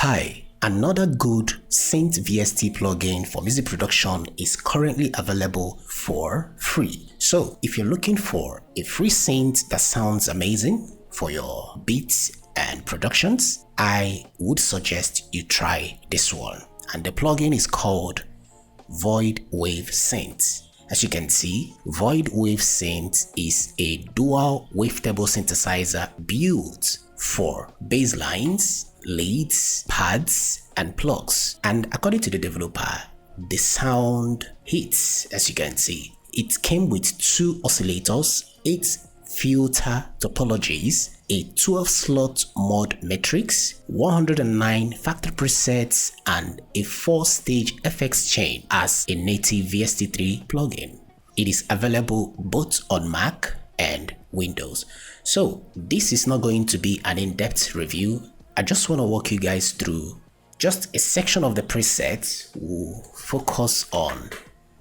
Hi, another good Synth VST plugin for music production is currently available for free. So if you're looking for a free synth that sounds amazing for your beats and productions, I would suggest you try this one. And the plugin is called Void Wave Synth. As you can see, Void Wave Synth is a dual wavetable synthesizer built for basslines, leads, pads, and plucks. And according to the developer, the sound hits. As you can see, it came with 2 oscillators, 8 filter topologies, a 12-slot mod matrix, 109 factor presets, and a 4-stage FX chain as a native VST3 plugin. It is available both on Mac and Windows. So this is not going to be an in-depth review. I just want to walk you guys through just a section of the presets. We'll focus on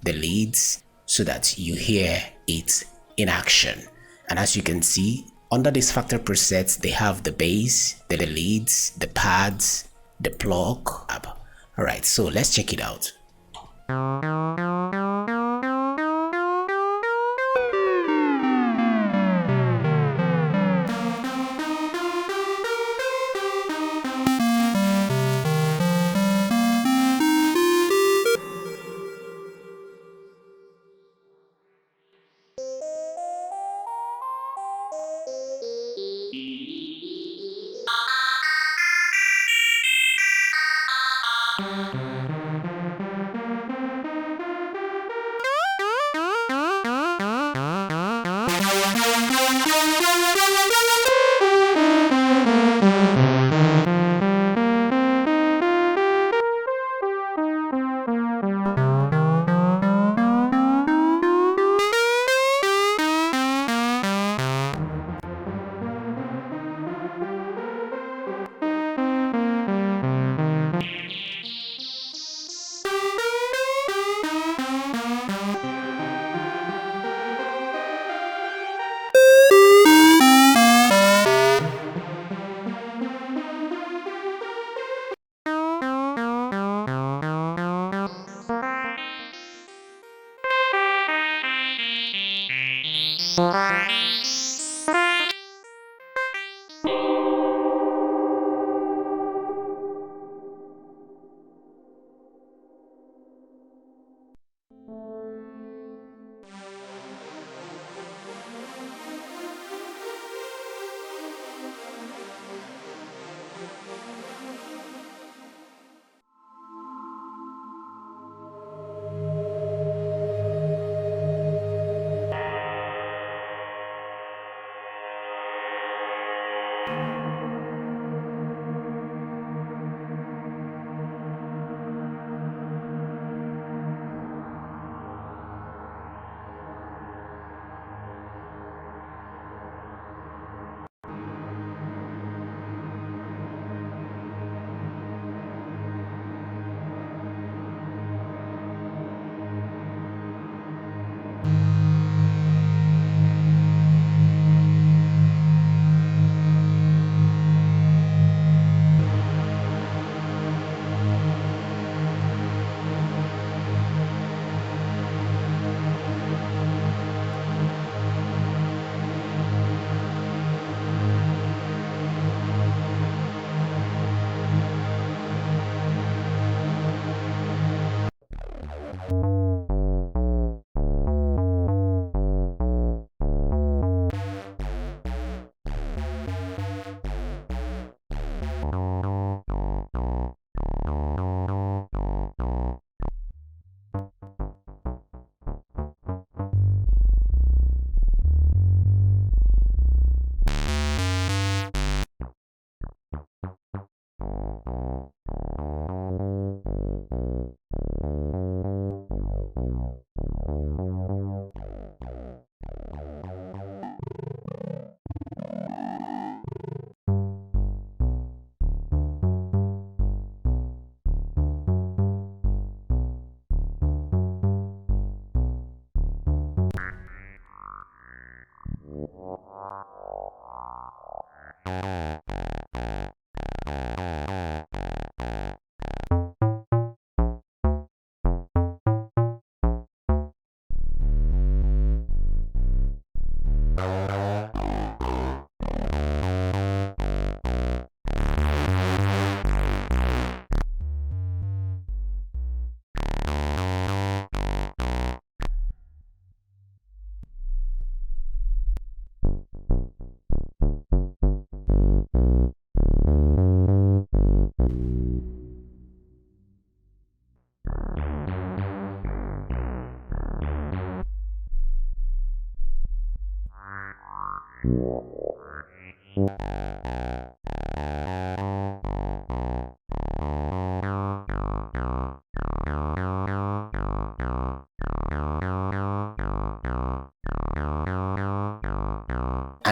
the leads so that you hear it in action. And as you can see, under these factor presets, they have the bass, the leads, the pads, the pluck. Alright, so let's check it out.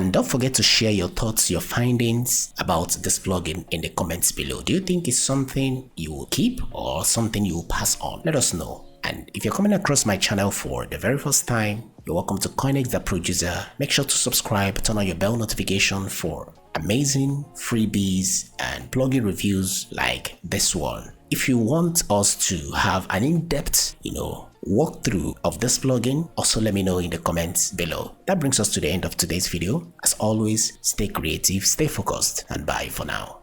And don't forget to share your thoughts, your findings about this plugin in the comments below. Do you think it's something you will keep or something you will pass on? Let us know. And if you're coming across my channel for the very first time, you're welcome to CoinxDaProducer. Make sure to subscribe, turn on your bell notification for amazing freebies and plugin reviews like this one. If you want us to have an in-depth, walkthrough of this plugin, also let me know in the comments below. That brings us to the end of today's video. As always, stay creative, stay focused, and bye for now.